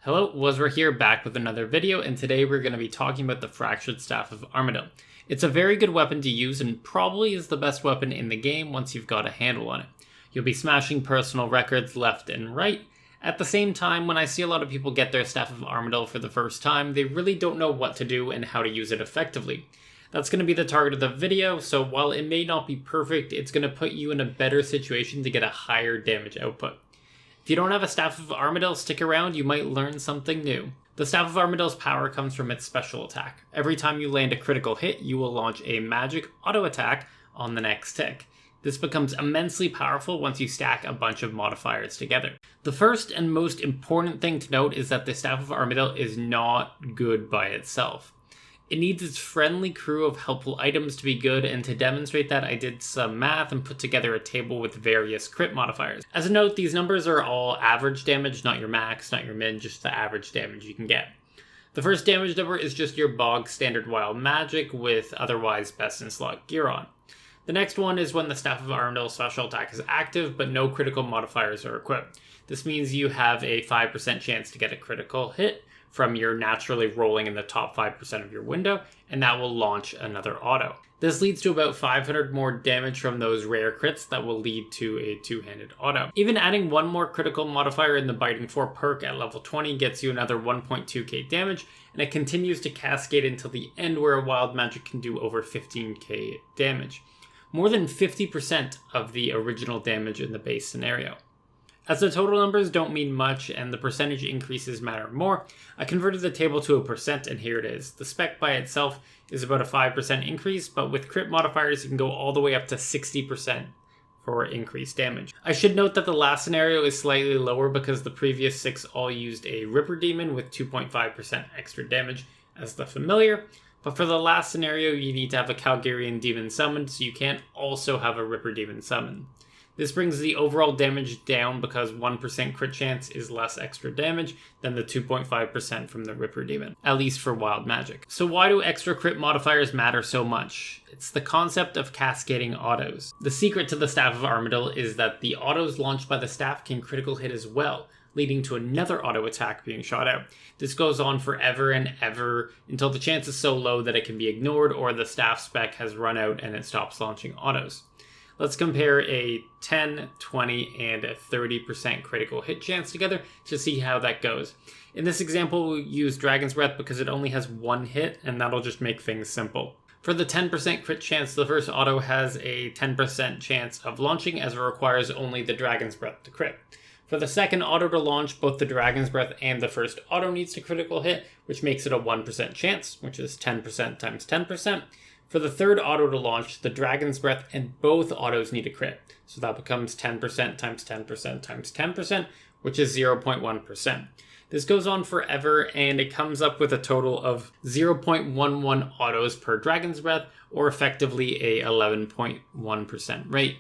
Hello, Waswere here, back with another video, and today we're going to be talking about the Fractured Staff of Armadyl. It's a very good weapon to use and probably is the best weapon in the game once you've got a handle on it. You'll be smashing personal records left and right. At the same time, when I see a lot of people get their Staff of Armadyl for the first time, they really don't know what to do and how to use it effectively. That's going to be the target of the video, so while it may not be perfect, it's going to put you in a better situation to get a higher damage output. If you don't have a Staff of Armadyl, stick around, you might learn something new. The Staff of Armadyl's power comes from its special attack. Every time you land a critical hit, you will launch a magic auto attack on the next tick. This becomes immensely powerful once you stack a bunch of modifiers together. The first and most important thing to note is that the Staff of Armadyl is not good by itself. It needs its friendly crew of helpful items to be good, and to demonstrate that I did some math and put together a table with various crit modifiers. As a note, these numbers are all average damage, not your max, not your min, just the average damage you can get. The first damage number is just your bog standard wild magic with otherwise best in slot gear on. The next one is when the Staff of Armadyl special attack is active, but no critical modifiers are equipped. This means you have a 5% chance to get a critical hit from your naturally rolling in the top 5% of your window, and that will launch another auto. This leads to about 500 more damage from those rare crits that will lead to a two-handed auto. Even adding one more critical modifier in the Biting 4 perk at level 20 gets you another 1.2k damage, and it continues to cascade until the end where a wild magic can do over 15k damage. More than 50% of the original damage in the base scenario. As the total numbers don't mean much and the percentage increases matter more, I converted the table to a percent and here it is. The spec by itself is about a 5% increase, but with crit modifiers you can go all the way up to 60% for increased damage. I should note that the last scenario is slightly lower because the previous 6 all used a Ripper Demon with 2.5% extra damage as the familiar, but for the last scenario you need to have a Calgarian Demon summoned, so you can't also have a Ripper Demon summoned. This brings the overall damage down because 1% crit chance is less extra damage than the 2.5% from the Ripper Demon, at least for wild magic. So why do extra crit modifiers matter so much? It's the concept of Cascading Autos. The secret to the Staff of Armadyl is that the autos launched by the staff can critical hit as well, leading to another auto attack being shot out. This goes on forever and ever until the chance is so low that it can be ignored or the staff spec has run out and it stops launching autos. Let's compare a 10, 20, and a 30% critical hit chance together to see how that goes. In this example, we'll use Dragon's Breath because it only has one hit, and that'll just make things simple. For the 10% crit chance, the first auto has a 10% chance of launching as it requires only the Dragon's Breath to crit. For the second auto to launch, both the Dragon's Breath and the first auto needs to critical hit, which makes it a 1% chance, which is 10% times 10%. For the third auto to launch, the Dragon's Breath and both autos need a crit. So that becomes 10% times 10% times 10%, which is 0.1%. This goes on forever, and it comes up with a total of 0.11 autos per Dragon's Breath, or effectively a 11.1% rate.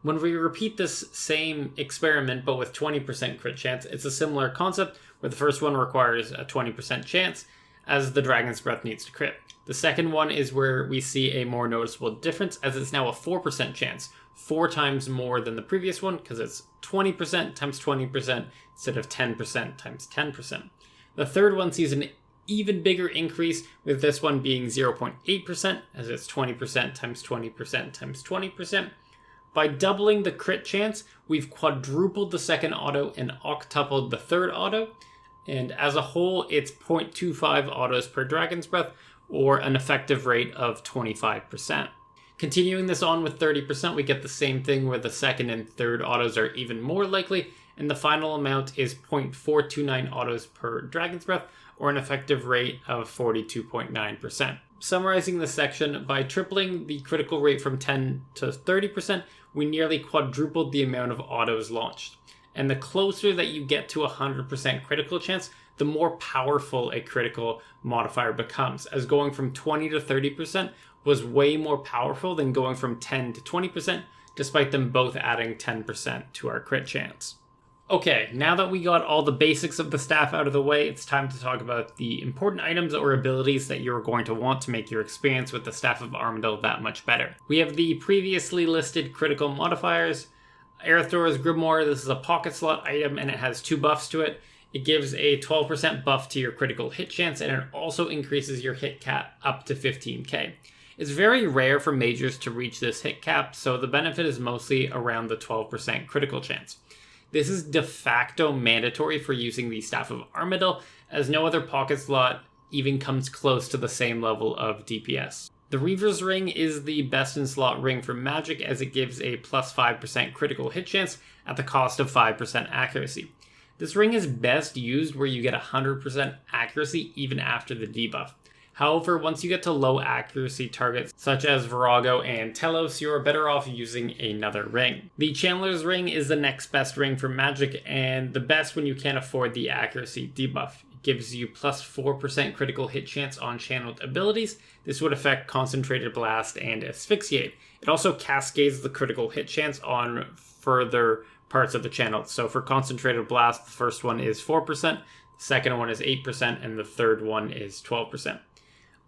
When we repeat this same experiment, but with 20% crit chance, it's a similar concept, where the first one requires a 20% chance, as the Dragon's Breath needs to crit. The second one is where we see a more noticeable difference, as it's now a 4% chance, 4 times more than the previous one, because it's 20% times 20% instead of 10% times 10%. The third one sees an even bigger increase, with this one being 0.8%, as it's 20% times 20% times 20%. By doubling the crit chance, we've quadrupled the second auto and octupled the third auto, and as a whole, it's 0.25 autos per Dragon's Breath, or an effective rate of 25%. Continuing this on with 30%, we get the same thing where the second and third autos are even more likely, and the final amount is 0.429 autos per Dragon's Breath, or an effective rate of 42.9%. Summarizing this section, by tripling the critical rate from 10 to 30%, we nearly quadrupled the amount of autos launched. And the closer that you get to 100% critical chance, the more powerful a critical modifier becomes, as going from 20 to 30% was way more powerful than going from 10 to 20%, despite them both adding 10% to our crit chance. Okay, now that we got all the basics of the staff out of the way, it's time to talk about the important items or abilities that you're going to want to make your experience with the Staff of Armadyl that much better. We have the previously listed critical modifiers. Airthor's Grimoire, this is a pocket slot item and it has 2 buffs to it. It gives a 12% buff to your critical hit chance, and it also increases your hit cap up to 15k. It's very rare for mages to reach this hit cap, so the benefit is mostly around the 12% critical chance. This is de facto mandatory for using the Staff of Armadyl, as no other pocket slot even comes close to the same level of DPS. The Reaver's Ring is the best in slot ring for magic, as it gives a plus 5% critical hit chance at the cost of 5% accuracy. This ring is best used where you get 100% accuracy even after the debuff. However, once you get to low accuracy targets such as Virago and Telos, you are better off using another ring. The Chandler's Ring is the next best ring for magic, and the best when you can't afford the accuracy debuff. It gives you plus 4% critical hit chance on channeled abilities. This would affect Concentrated Blast and Asphyxiate. It also cascades the critical hit chance on further parts of the channel. So for Concentrated Blast, the first one is 4%, the second one is 8%, and the third one is 12%.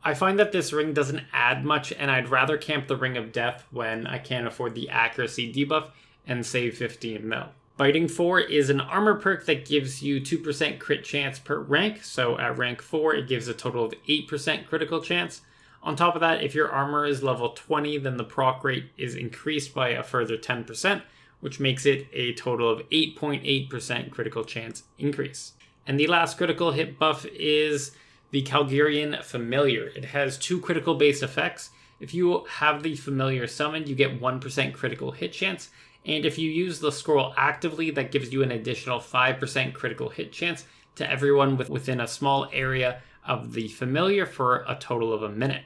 I find that this ring doesn't add much, and I'd rather camp the Ring of Death when I can't afford the accuracy debuff and save 15 mil. Biting 4 is an armor perk that gives you 2% crit chance per rank, so at rank 4 it gives a total of 8% critical chance. On top of that, if your armor is level 20, then the proc rate is increased by a further 10%, which makes it a total of 8.8% critical chance increase. And the last critical hit buff is the Calgarian Familiar. It has 2 critical based effects. If you have the Familiar summoned, you get 1% critical hit chance, and if you use the scroll actively, that gives you an additional 5% critical hit chance to everyone within a small area of the Familiar for a total of a minute.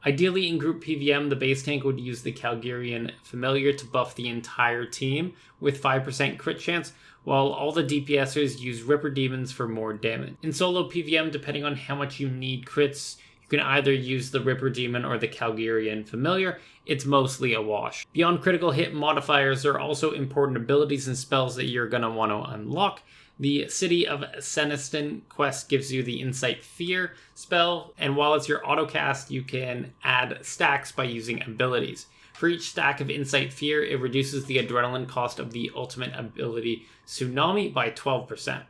Ideally, in group PvM, the base tank would use the Calgarian Familiar to buff the entire team with 5% crit chance, while all the DPSers use Ripper Demons for more damage. In solo PvM, depending on how much you need crits, you can either use the Ripper Demon or the Calgarian Familiar. It's mostly a wash. Beyond critical hit modifiers, there are also important abilities and spells that you're going to want to unlock. The City of Seniston quest gives you the Insight Fear spell, and while it's your autocast, you can add stacks by using abilities. For each stack of Insight Fear, it reduces the adrenaline cost of the ultimate ability Tsunami by 12%.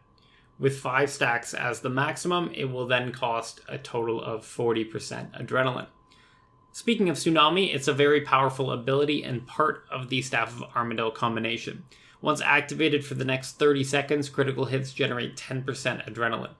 With 5 stacks as the maximum, it will then cost a total of 40% adrenaline. Speaking of Tsunami, it's a very powerful ability and part of the Staff of Armadyl combination. Once activated for the next 30 seconds, critical hits generate 10% adrenaline.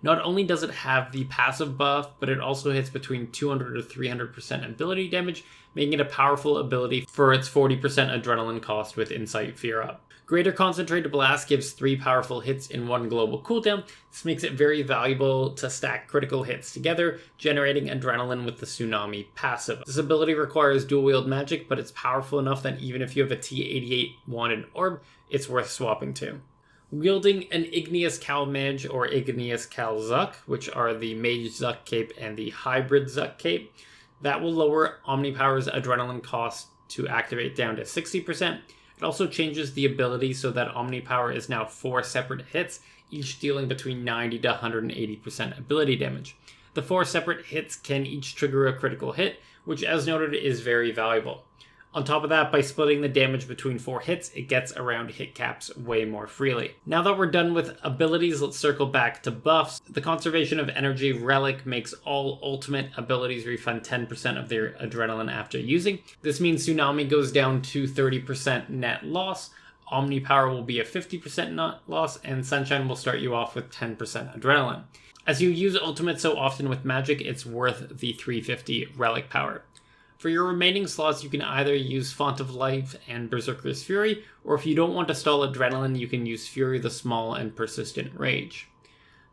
Not only does it have the passive buff, but it also hits between 200 to 300% ability damage, making it a powerful ability for its 40% adrenaline cost with Insight Fear up. Greater Concentrated Blast gives 3 powerful hits in 1 global cooldown. This makes it very valuable to stack critical hits together, generating adrenaline with the Tsunami passive. This ability requires dual wield magic, but it's powerful enough that even if you have a T88 wanted orb, it's worth swapping to. Wielding an Igneous Cal Mage or Igneous Cal Zuck, which are the Mage Zuck Cape and the Hybrid Zuck Cape, that will lower Omnipower's adrenaline cost to activate down to 60%. It also changes the ability so that Omnipower is now 4 separate hits, each dealing between 90 to 180% ability damage. The 4 separate hits can each trigger a critical hit, which as noted is very valuable. On top of that, by splitting the damage between 4 hits, it gets around hit caps way more freely. Now that we're done with abilities, let's circle back to buffs. The Conservation of Energy Relic makes all ultimate abilities refund 10% of their adrenaline after using. This means Tsunami goes down to 30% net loss, Omnipower will be a 50% net loss, and Sunshine will start you off with 10% adrenaline. As you use ultimate so often with magic, it's worth the 350 relic power. For your remaining slots, you can either use Font of Life and Berserker's Fury, or if you don't want to stall adrenaline, you can use Fury the Small and Persistent Rage.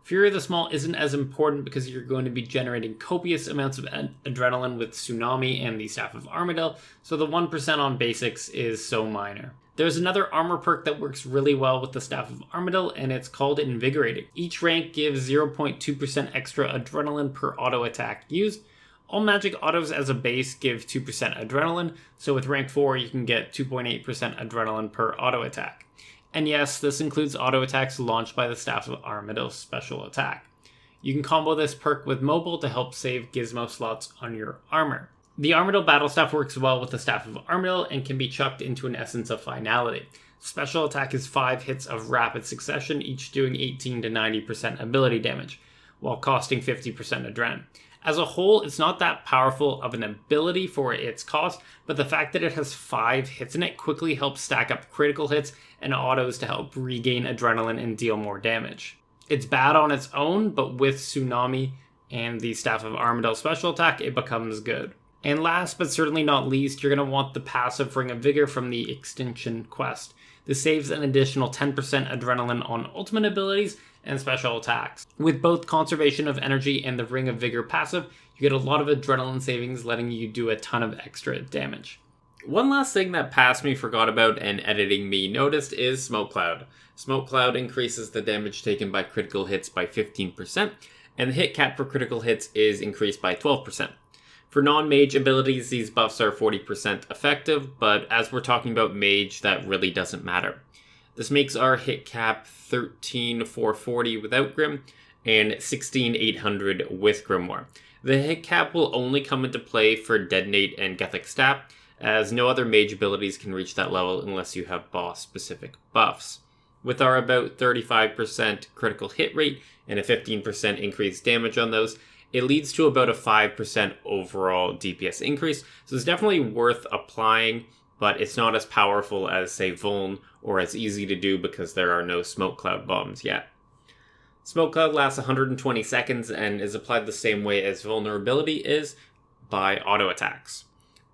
Fury the Small isn't as important because you're going to be generating copious amounts of adrenaline with Tsunami and the Staff of Armadyl, so the 1% on basics is so minor. There's another armor perk that works really well with the Staff of Armadyl, and it's called Invigorating. Each rank gives 0.2% extra adrenaline per auto attack used. All magic autos as a base give 2% adrenaline, so with rank 4 you can get 2.8% adrenaline per auto attack. And yes, this includes auto attacks launched by the Staff of Armadyl special attack. You can combo this perk with mobile to help save gizmo slots on your armor. The Armadyl Battle Staff works well with the Staff of Armadyl and can be chucked into an Essence of Finality. Special attack is 5 hits of rapid succession, each doing 18 to 90% ability damage, while costing 50% adrenaline. As a whole, it's not that powerful of an ability for its cost, but the fact that it has 5 hits in it quickly helps stack up critical hits and autos to help regain adrenaline and deal more damage. It's bad on its own, but with Tsunami and the Staff of Armadyl special attack, it becomes good. And last but certainly not least, you're going to want the passive Ring of Vigor from the Extinction quest. This saves an additional 10% adrenaline on ultimate abilities and special attacks. With both Conservation of Energy and the Ring of Vigor passive, you get a lot of adrenaline savings, letting you do a ton of extra damage. One last thing that Past Me forgot about and editing me noticed is Smoke Cloud. Smoke Cloud increases the damage taken by critical hits by 15%, and the hit cap for critical hits is increased by 12%. For non-mage abilities, these buffs are 40% effective, but as we're talking about mage, that really doesn't matter. This makes our hit cap 13,440 without Grim, and 16,800 with Grimoire. The hit cap will only come into play for Detonate and Gethic Stab, as no other mage abilities can reach that level unless you have boss-specific buffs. With our about 35% critical hit rate and a 15% increased damage on those, it leads to about a 5% overall DPS increase, so it's definitely worth applying, but it's not as powerful as, say, Vuln, or as easy to do because there are no Smoke Cloud bombs yet. Smoke Cloud lasts 120 seconds and is applied the same way as Vulnerability is, by auto attacks.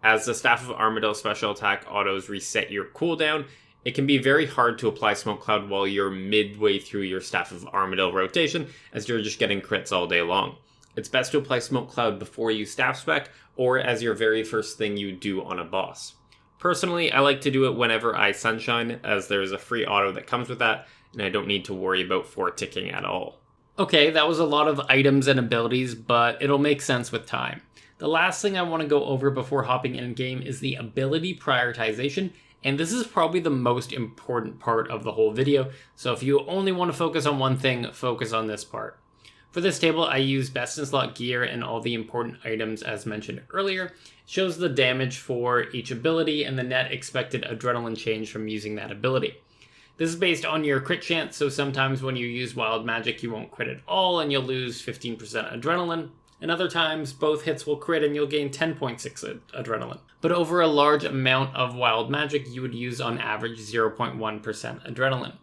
As the Staff of Armadyl special attack autos reset your cooldown, it can be very hard to apply Smoke Cloud while you're midway through your Staff of Armadyl rotation, as you're just getting crits all day long. It's best to apply Smoke Cloud before you staff spec, or as your very first thing you do on a boss. Personally, I like to do it whenever I Sunshine, as there's a free auto that comes with that, and I don't need to worry about 4 ticking at all. Okay, that was a lot of items and abilities, but it'll make sense with time. The last thing I want to go over before hopping in-game is the ability prioritization, and this is probably the most important part of the whole video, so if you only want to focus on one thing, focus on this part. For this table, I use best in slot gear and all the important items as mentioned earlier. It shows the damage for each ability and the net expected adrenaline change from using that ability. This is based on your crit chance, so sometimes when you use wild magic you won't crit at all and you'll lose 15% adrenaline, and other times both hits will crit and you'll gain 10.6 adrenaline. But over a large amount of wild magic you would use on average 0.1% adrenaline.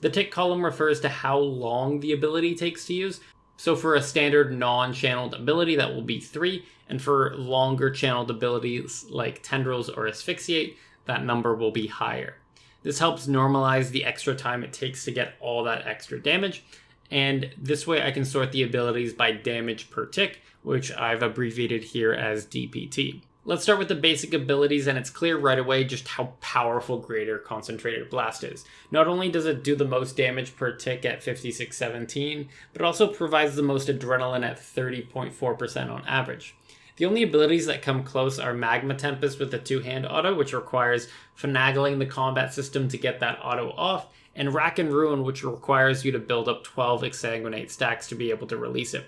The tick column refers to how long the ability takes to use. So for a standard non-channeled ability, that will be 3, and for longer channeled abilities like Tendrils or Asphyxiate, that number will be higher. This helps normalize the extra time it takes to get all that extra damage, and this way I can sort the abilities by damage per tick, which I've abbreviated here as DPT. Let's start with the basic abilities, and it's clear right away just how powerful Greater Concentrated Blast is. Not only does it do the most damage per tick at 5617, but also provides the most adrenaline at 30.4% on average. The only abilities that come close are Magma Tempest with the 2-hand auto, which requires finagling the combat system to get that auto off, and Rack and Ruin, which requires you to build up 12 Exsanguinate stacks to be able to release it.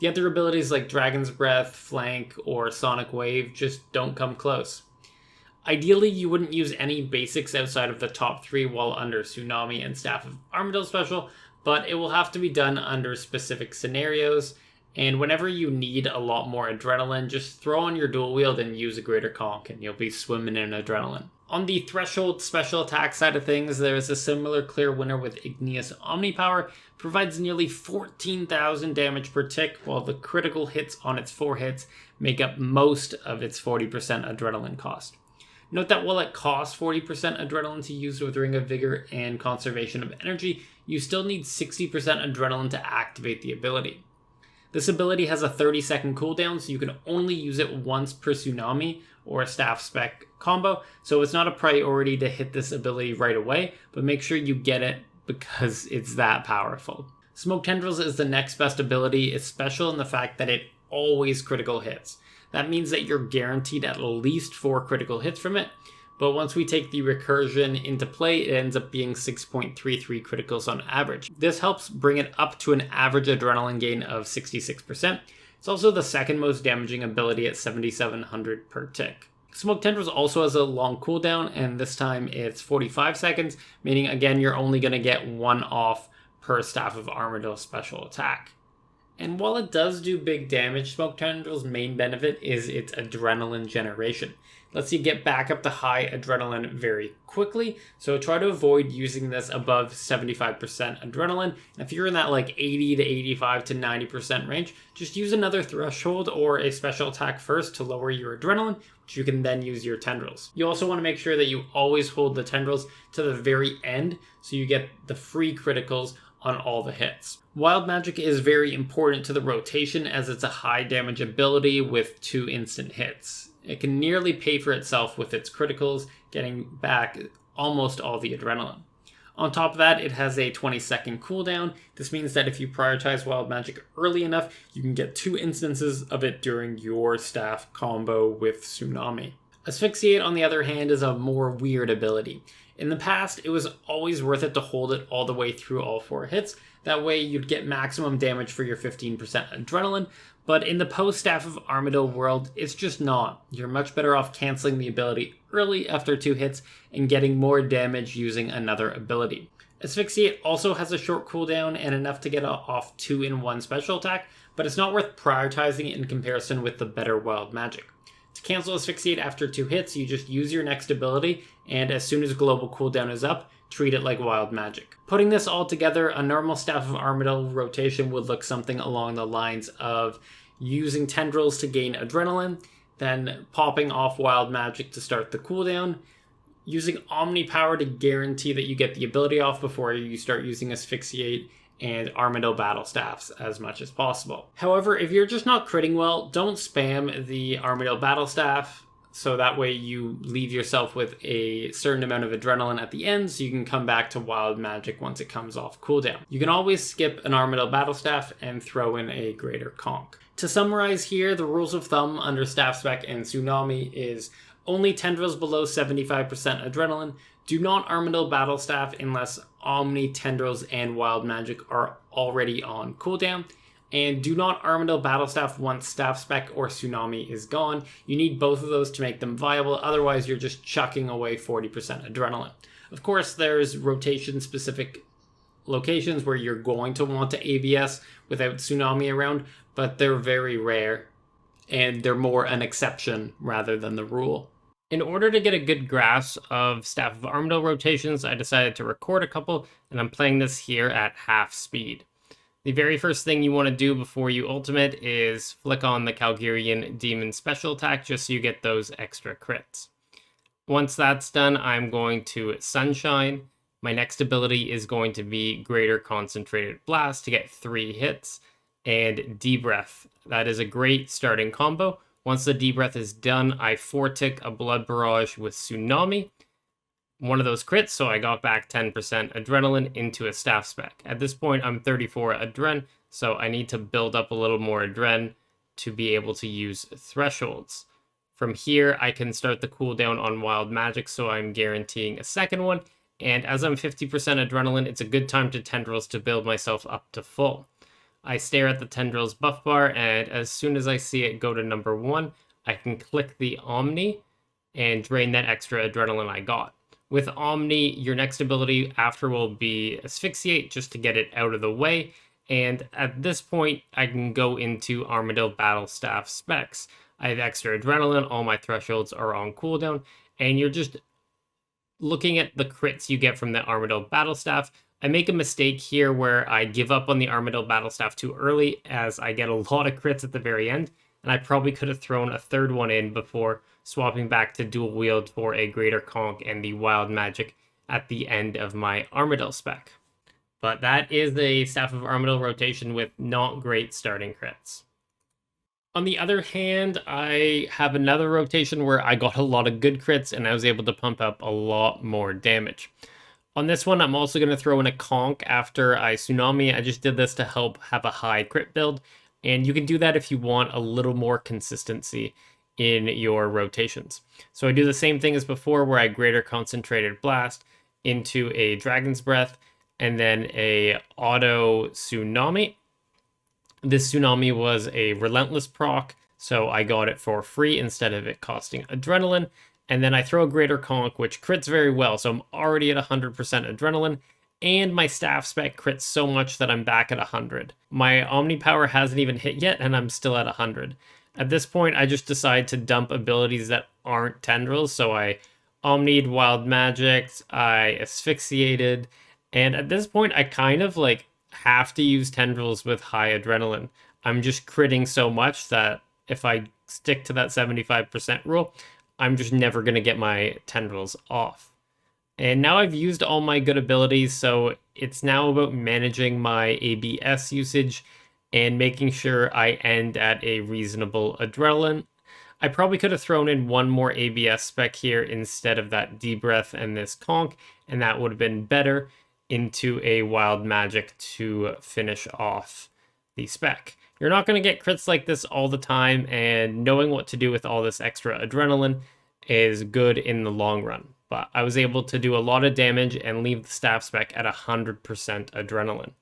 The other abilities like Dragon's Breath, Flank, or Sonic Wave just don't come close. Ideally, you wouldn't use any basics outside of the top 3 while under Tsunami and Staff of Armadyl special, but it will have to be done under specific scenarios, and whenever you need a lot more adrenaline, just throw on your dual wield and use a Greater Conch, and you'll be swimming in adrenaline. On the Threshold special attack side of things, there is a similar clear winner with Igneous Omnipower. Provides nearly 14,000 damage per tick, while the critical hits on its 4 hits make up most of its 40% adrenaline cost. Note that while it costs 40% adrenaline to use with Ring of Vigor and Conservation of Energy, you still need 60% adrenaline to activate the ability. This ability has a 30-second cooldown, so you can only use it once per Tsunami or a staff spec combo, so it's not a priority to hit this ability right away, but make sure you get it because it's that powerful. Smoke Tendrils is the next best ability. It's special in the fact that it always critical hits. That means that you're guaranteed at least 4 critical hits from it, but once we take the recursion into play, it ends up being 6.33 criticals on average. This helps bring it up to an average adrenaline gain of 66%. It's also the second most damaging ability at 7,700 per tick. Smoke Tendrils also has a long cooldown, and this time it's 45 seconds, meaning again you're only going to get 1 off per Staff of Armadyl special attack. And while it does do big damage, Smoke Tendrils' main benefit is its adrenaline generation. It lets you get back up to high adrenaline very quickly, so try to avoid using this above 75% adrenaline. And if you're in that like 80 to 85 to 90% range, just use another threshold or a special attack first to lower your adrenaline, which you can then use your tendrils. You also want to make sure that you always hold the tendrils to the very end so you get the free criticals on all the hits. Wild Magic is very important to the rotation as it's a high damage ability with 2 instant hits. It can nearly pay for itself with its criticals, getting back almost all the adrenaline. On top of that, it has a 20-second cooldown. This means that if you prioritize Wild Magic early enough, you can get 2 instances of it during your staff combo with Tsunami. Asphyxiate, on the other hand, is a more weird ability. In the past, it was always worth it to hold it all the way through all 4 hits. That way you'd get maximum damage for your 15% adrenaline, but in the post-Staff of Armadyl world, it's just not. You're much better off canceling the ability early after 2 hits and getting more damage using another ability. Asphyxiate also has a short cooldown and enough to get off 2 in 1 special attack, but it's not worth prioritizing it in comparison with the better Wild Magic. To cancel Asphyxiate after 2 hits, you just use your next ability, and as soon as global cooldown is up, treat it like Wild Magic. Putting this all together, a normal Staff of Armadyl rotation would look something along the lines of using tendrils to gain adrenaline, then popping off Wild Magic to start the cooldown, using Omni Power to guarantee that you get the ability off before you start using Asphyxiate, and Armadyl battle staffs as much as possible. However, if you're just not critting well, don't spam the Armadyl battle staff, so that way you leave yourself with a certain amount of adrenaline at the end so you can come back to Wild Magic once it comes off cooldown. You can always skip an Armadyl battle staff and throw in a greater conch. To summarize here, the rules of thumb under staff spec and Tsunami is only tendrils below 75% adrenaline, do not Armadyl battle staff unless Omni, tendrils, and Wild Magic are already on cooldown, and do not Armadyl battle staff once staff spec or Tsunami is gone. You need both of those to make them viable, otherwise you're just chucking away 40% adrenaline. Of course, there's rotation specific locations where you're going to want to ABS without Tsunami around, but they're very rare and they're more an exception rather than the rule. In order to get a good grasp of Staff of Armadyl rotations, I decided to record a couple, and I'm playing this here at half speed. The very first thing you want to do before you ultimate is flick on the Calgarian Demon special attack just so you get those extra crits. Once that's done, I'm going to Sunshine. My next ability is going to be Greater Concentrated Blast to get 3 hits, and Deep Breath. That is a great starting combo. Once the deep breath is done, I 4-tick a blood barrage with Tsunami. One of those crits, so I got back 10% adrenaline into a staff spec. At this point, I'm 34 adren, so I need to build up a little more adren to be able to use thresholds. From here, I can start the cooldown on Wild Magic, so I'm guaranteeing a second one. And as I'm 50% adrenaline, it's a good time to tendrils to build myself up to full. I stare at the tendrils buff bar, and as soon as I see it go to number 1, I can click the Omni and drain that extra adrenaline I got. With Omni, your next ability after will be Asphyxiate, just to get it out of the way, and at this point, I can go into Armadyl Battle Staff specs. I have extra adrenaline, all my thresholds are on cooldown, and you're just looking at the crits you get from the Armadyl Battle Staff. I make a mistake here where I give up on the Armadyl battle staff too early as I get a lot of crits at the very end, and I probably could have thrown a third one in before swapping back to dual wield for a greater conch and the Wild Magic at the end of my Armadyl spec. But that is a Staff of Armadyl rotation with not great starting crits. On the other hand, I have another rotation where I got a lot of good crits and I was able to pump up a lot more damage. On this one, I'm also going to throw in a conch after I Tsunami. I just did this to help have a high crit build, and you can do that if you want a little more consistency in your rotations. So I do the same thing as before where I Greater Concentrated Blast into a Dragon's Breath and then a Auto Tsunami. This Tsunami was a Relentless proc, so I got it for free instead of it costing adrenaline. And then I throw a greater conch, which crits very well, so I'm already at 100% adrenaline, and my staff spec crits so much that I'm back at 100. My Omni power hasn't even hit yet, and I'm still at 100. At this point, I just decide to dump abilities that aren't tendrils, so I Omni'd Wild Magic, I Asphyxiated, and at this point, I kind of like have to use tendrils with high adrenaline. I'm just critting so much that if I stick to that 75% rule, I'm just never going to get my tendrils off. And now I've used all my good abilities, so it's now about managing my ABS usage and making sure I end at a reasonable adrenaline. I probably could have thrown in one more ABS spec here instead of that D-Breath and this conch, and that would have been better, into a Wild Magic to finish off the spec. You're not going to get crits like this all the time, and knowing what to do with all this extra adrenaline is good in the long run. But I was able to do a lot of damage and leave the staff spec at 100% adrenaline.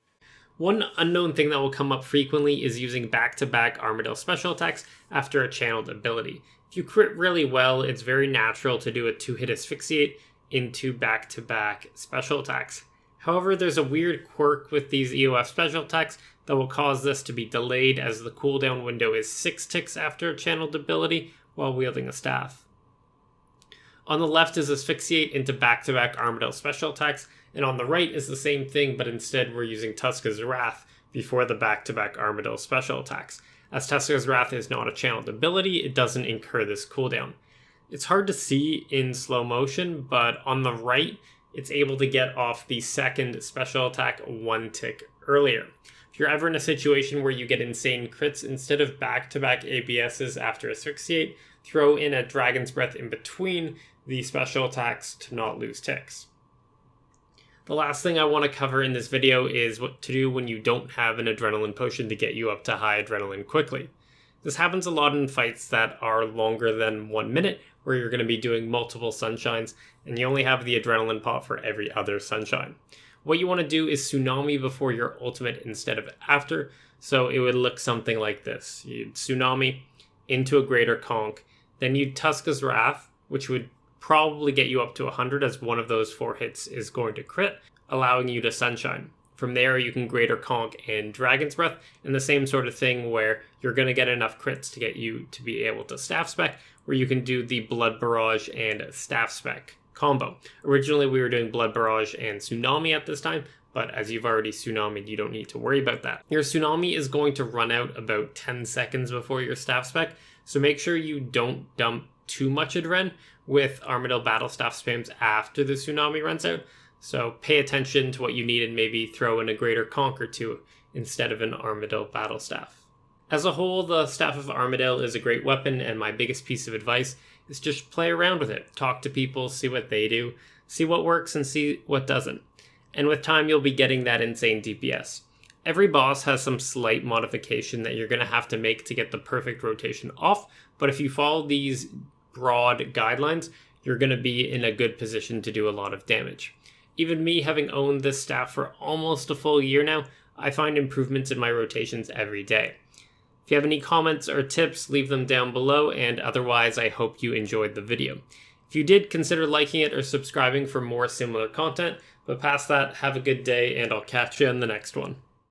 One unknown thing that will come up frequently is using back-to-back Armadyl special attacks after a channeled ability. If you crit really well, it's very natural to do a 2-hit asphyxiate into back-to-back special attacks. However, there's a weird quirk with these EOF special attacks that will cause this to be delayed, as the cooldown window is 6 ticks after a channeled ability while wielding a staff. On the left is asphyxiate into back-to-back Armadyl special attacks, and on the right is the same thing, but instead we're using Tuscas Wrath before the back-to-back Armadyl special attacks. As Tuscas Wrath is not a channeled ability, it doesn't incur this cooldown. It's hard to see in slow motion, but on the right, it's able to get off the second special attack 1 tick earlier. If you're ever in a situation where you get insane crits, instead of back-to-back ABSs after asphyxiate, throw in a Dragon's Breath in between the special attacks to not lose ticks. The last thing I want to cover in this video is what to do when you don't have an adrenaline potion to get you up to high adrenaline quickly. This happens a lot in fights that are longer than 1 minute, where you're going to be doing multiple sunshines, and you only have the adrenaline pot for every other sunshine. What you want to do is tsunami before your ultimate instead of after, so it would look something like this. You'd tsunami into a greater conch, then you'd Tuscas Wrath, which would probably get you up to 100, as one of those 4 hits is going to crit, allowing you to sunshine. From there, you can greater conch and Dragon's Breath, and the same sort of thing where you're going to get enough crits to get you to be able to staff spec, where you can do the Blood Barrage and staff spec combo. Originally, we were doing Blood Barrage and Tsunami at this time, but as you've already tsunamied, you don't need to worry about that. Your Tsunami is going to run out about 10 seconds before your staff spec, so make sure you don't dump too much adren with Armadyl Battle Staff spams after the Tsunami runs out. So pay attention to what you need and maybe throw in a greater conch or two instead of an Armadyl Battle Staff. As a whole, the Staff of Armadyl is a great weapon, and my biggest piece of advice is just play around with it. Talk to people, see what they do, see what works and see what doesn't. And with time, you'll be getting that insane DPS. Every boss has some slight modification that you're going to have to make to get the perfect rotation off, but if you follow these broad guidelines, you're going to be in a good position to do a lot of damage. Even me, having owned this staff for almost a full year now, I find improvements in my rotations every day. If you have any comments or tips, leave them down below, and otherwise I hope you enjoyed the video. If you did, consider liking it or subscribing for more similar content, but past that, have a good day and I'll catch you in the next one.